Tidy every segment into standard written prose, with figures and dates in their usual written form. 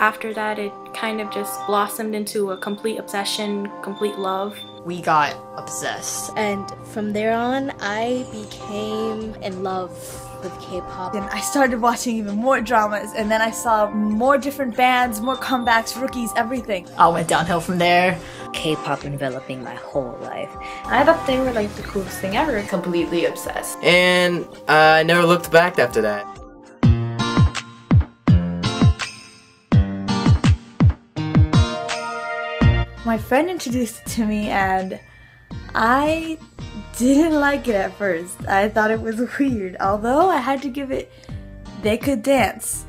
After that, it kind of just blossomed into a complete obsession, complete love. We got obsessed. And from there on, I became in love with K-pop. And I started watching even more dramas, and then I saw more different bands, more comebacks, rookies, everything. I went downhill from there. K-pop enveloping my whole life. I thought they were like the coolest thing ever. Completely obsessed. And I never looked back after that. My friend introduced it to me, and I didn't like it at first. I thought it was weird, although I had to give it, they could dance.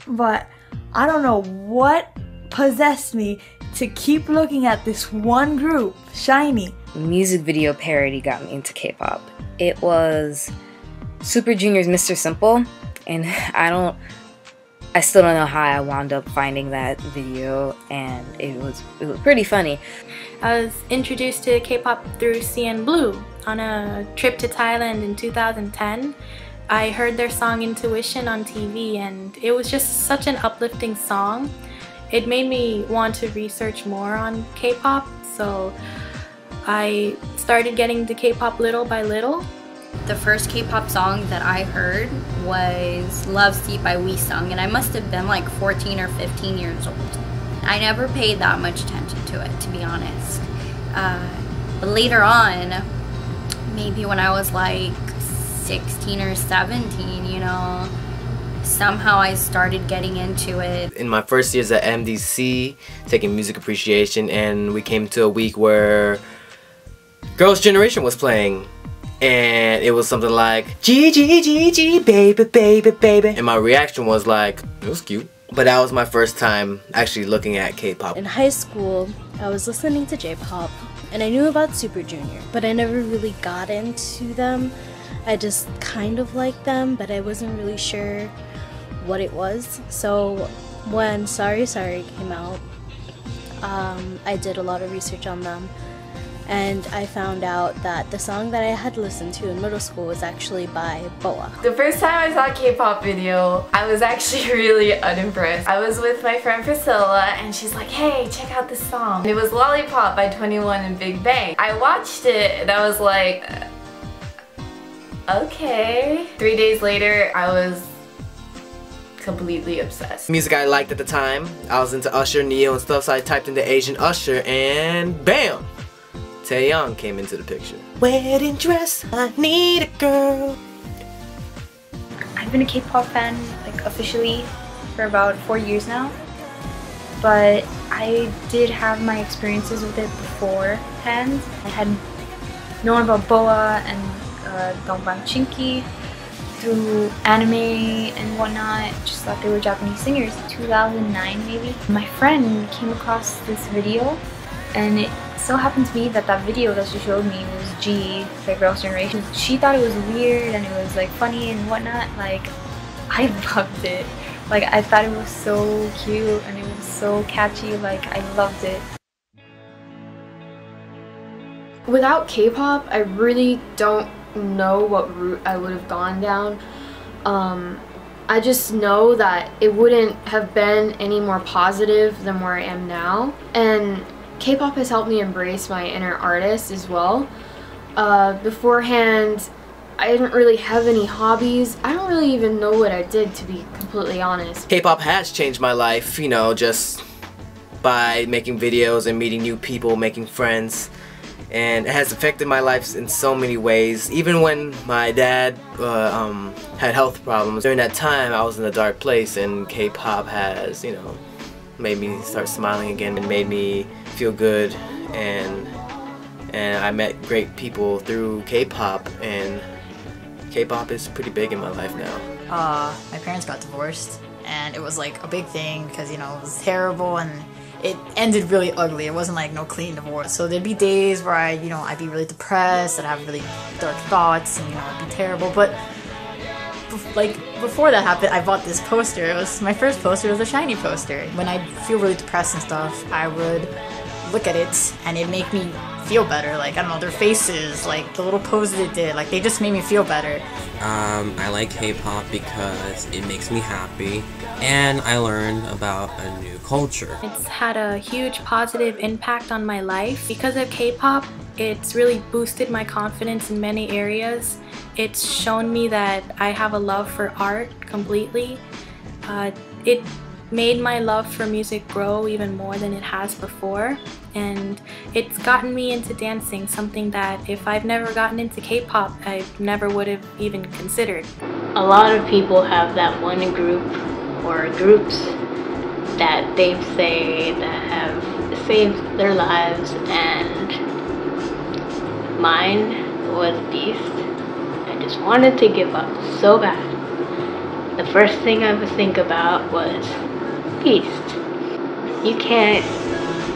But I don't know what possessed me to keep looking at this one group, SHINee. Music video parody got me into K-pop. It was Super Junior's Mr. Simple, and I still don't know how I wound up finding that video, and it was pretty funny. I was introduced to K-pop through CN Blue on a trip to Thailand in 2010. I heard their song Intuition on TV, and it was just such an uplifting song. It made me want to research more on K-pop, so I started getting to K-pop little by little. The first K-pop song that I heard was Love Seat by Sung, and I must have been like 14 or 15 years old. I never paid that much attention to it, to be honest. But later on, maybe when I was like 16 or 17, you know, somehow I started getting into it. In my first years at MDC, taking music appreciation, and we came to a week where Girls' Generation was playing. And it was something like, G, G, G, G, baby, baby, baby. And my reaction was like, it was cute. But that was my first time actually looking at K-pop. In high school, I was listening to J-pop, and I knew about Super Junior, but I never really got into them. I just kind of liked them, but I wasn't really sure what it was. So when Sorry Sorry came out, I did a lot of research on them. And I found out that the song that I had listened to in middle school was actually by BoA. The first time I saw a K-pop video, I was actually really unimpressed. I was with my friend Priscilla, and she's like, hey, check out this song. It was Lollipop by 21 and Big Bang. I watched it, and I was like, okay. 3 days later, I was completely obsessed. Music I liked at the time, I was into Usher, Neo, and stuff, so I typed into Asian Usher, and bam! Taeyong came into the picture. Wedding dress, I need a girl. I've been a K-pop fan, like officially, for about 4 years now. But I did have my experiences with it beforehand. I had known about BoA and Dongbang Chinky through anime and whatnot. Just thought they were Japanese singers. 2009 maybe. My friend came across this video, and it so happened to be that that video that she showed me was G by Girls' Generation. She thought it was weird and it was like funny and whatnot. Like, I loved it. Like, I thought it was so cute and it was so catchy. Like, I loved it. Without K-pop, I really don't know what route I would have gone down. I just know that it wouldn't have been any more positive than where I am now. And K-pop has helped me embrace my inner artist as well. Beforehand, I didn't really have any hobbies. I don't really even know what I did, to be completely honest. K-pop has changed my life, you know, just by making videos and meeting new people, making friends. And it has affected my life in so many ways. Even when my dad had health problems, during that time I was in a dark place, and K-pop has, you know, made me start smiling again and made me feel good, and I met great people through K-pop, and K-pop is pretty big in my life now. My parents got divorced, and it was like a big thing because, you know, it was terrible and it ended really ugly. It wasn't like no clean divorce. So there'd be days where I'd be really depressed, I'd have really dark thoughts, and, you know, it'd be terrible. But like before that happened, I bought this poster. It was my first poster. It was a SHINee poster. When I feel really depressed and stuff, I would look at it and it'd make me feel better. Like, I don't know, their faces, like the little poses they did, like they just made me feel better. I like K-pop because it makes me happy and I learn about a new culture. It's had a huge positive impact on my life. Because of K-pop, it's really boosted my confidence in many areas. It's shown me that I have a love for art completely. It made my love for music grow even more than it has before, and it's gotten me into dancing, something that if I've never gotten into K-pop, I never would have even considered. A lot of people have that one group or groups that they say that have saved their lives, and mine was Beast. I just wanted to give up so bad. The first thing I would think about was Beast. You can't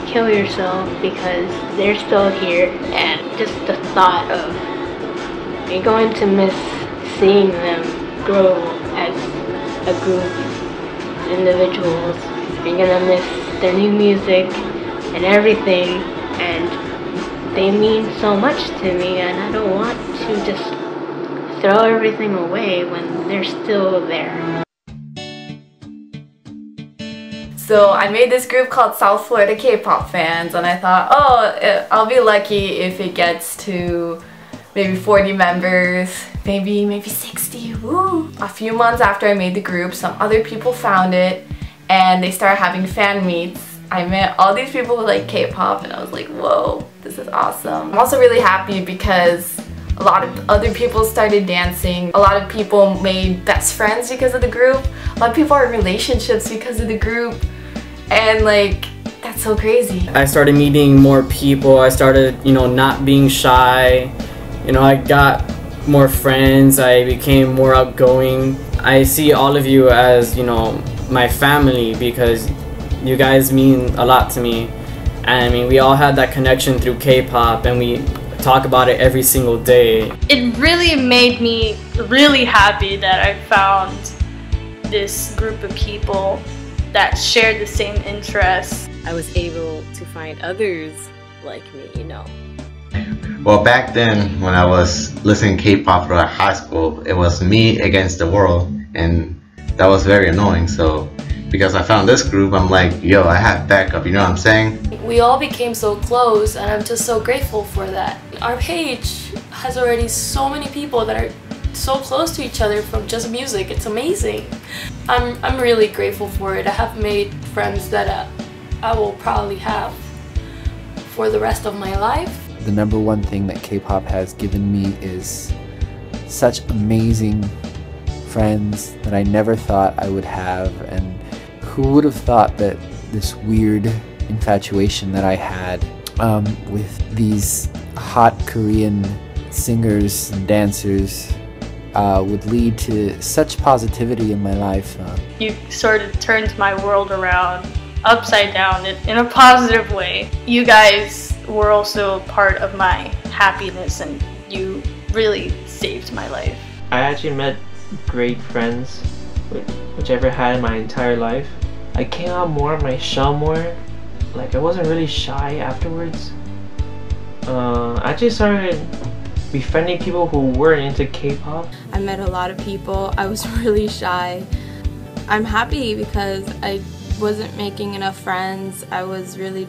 kill yourself because they're still here, and just the thought of you're going to miss seeing them grow as a group, as individuals. You're gonna miss their new music and everything, and they mean so much to me, and I don't want to just throw everything away when they're still there. So I made this group called South Florida K-pop Fans, and I thought, oh, I'll be lucky if it gets to maybe 40 members, maybe 60, woo! A few months after I made the group, some other people found it and they started having fan meets. I met all these people who like K-pop and I was like, whoa, this is awesome. I'm also really happy because a lot of other people started dancing. A lot of people made best friends because of the group. A lot of people are in relationships because of the group. And like, that's so crazy. I started meeting more people. I started, not being shy. I got more friends. I became more outgoing. I see all of you as, my family because you guys mean a lot to me. And I mean, we all had that connection through K-pop and we talk about it every single day. It really made me really happy that I found this group of people that shared the same interests. I was able to find others like me, Well, back then when I was listening to K-pop throughout high school, it was me against the world, and that was very annoying. So because I found this group, I'm like, yo, I have backup, you know what I'm saying? We all became so close, and I'm just so grateful for that. Our page has already so many people that are so close to each other from just music. It's amazing. I'm really grateful for it. I have made friends that I will probably have for the rest of my life. The number one thing that K-pop has given me is such amazing friends that I never thought I would have, and who would have thought that this weird infatuation that I had with these hot Korean singers and dancers would lead to such positivity in my life. You sort of turned my world around, upside down, in a positive way. You guys were also part of my happiness, and you really saved my life. I actually met great friends, which I ever had in my entire life. I came out more of my shell more. Like, I wasn't really shy afterwards. I actually started befriending people who weren't into K-pop. I met a lot of people. I was really shy. I'm happy because I wasn't making enough friends. I was really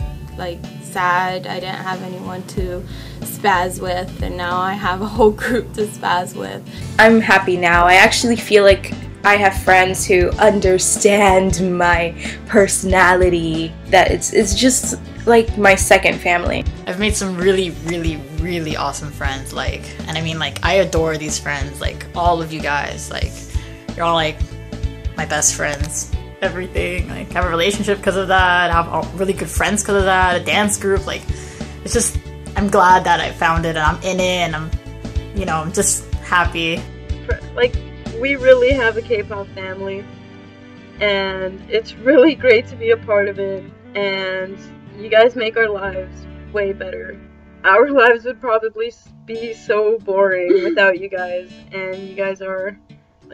sad. I didn't have anyone to spaz with, and now I have a whole group to spaz with. I'm happy now. I actually feel like I have friends who understand my personality, that it's just like my second family. I've made some really awesome friends, and I mean, I adore these friends, all of you guys, you're all my best friends, everything. I have a relationship because of that, I have really good friends because of that, a dance group, it's just, I'm glad that I found it and I'm in it, and I'm just happy. We really have a K-pop family, and it's really great to be a part of it, and you guys make our lives way better. Our lives would probably be so boring without you guys, and you guys are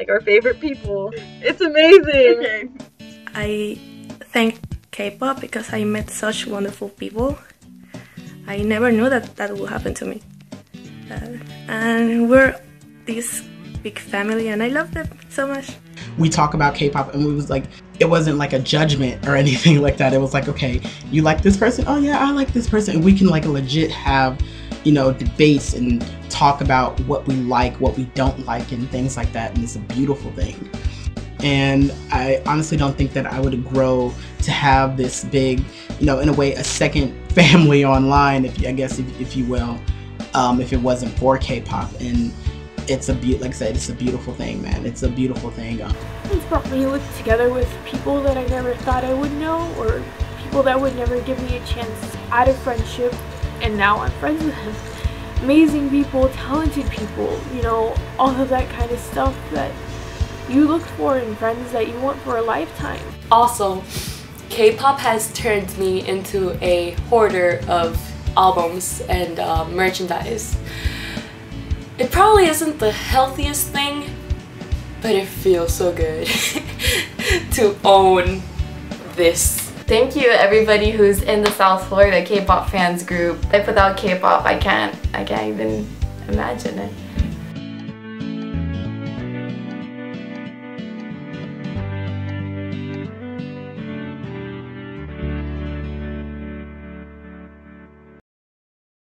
our favorite people. It's amazing! Okay. I thank K-pop because I met such wonderful people. I never knew that that would happen to me. And we're this big family, and I love them so much. We talk about K-pop, and it wasn't like a judgment or anything like that. It was like, okay, you like this person? Oh yeah, I like this person. And we can like legit have, you know, debates and talk about what we like, what we don't like, and things like that. And it's a beautiful thing. And I honestly don't think that I would grow to have this big, you know, in a way, a second family online, if you will, if it wasn't for K-pop. And it's like I said, it's a beautiful thing, man. It's a beautiful thing. It's brought me together with people that I never thought I would know, or people that would never give me a chance out of friendship, and now I'm friends with them. Amazing people, talented people, you know, all of that kind of stuff that you look for in friends that you want for a lifetime. Also, K-pop has turned me into a hoarder of albums and merchandise. It probably isn't the healthiest thing, but it feels so good to own this. Thank you everybody who's in the South Florida K-pop fans group. Like without K-pop, I can't even imagine it.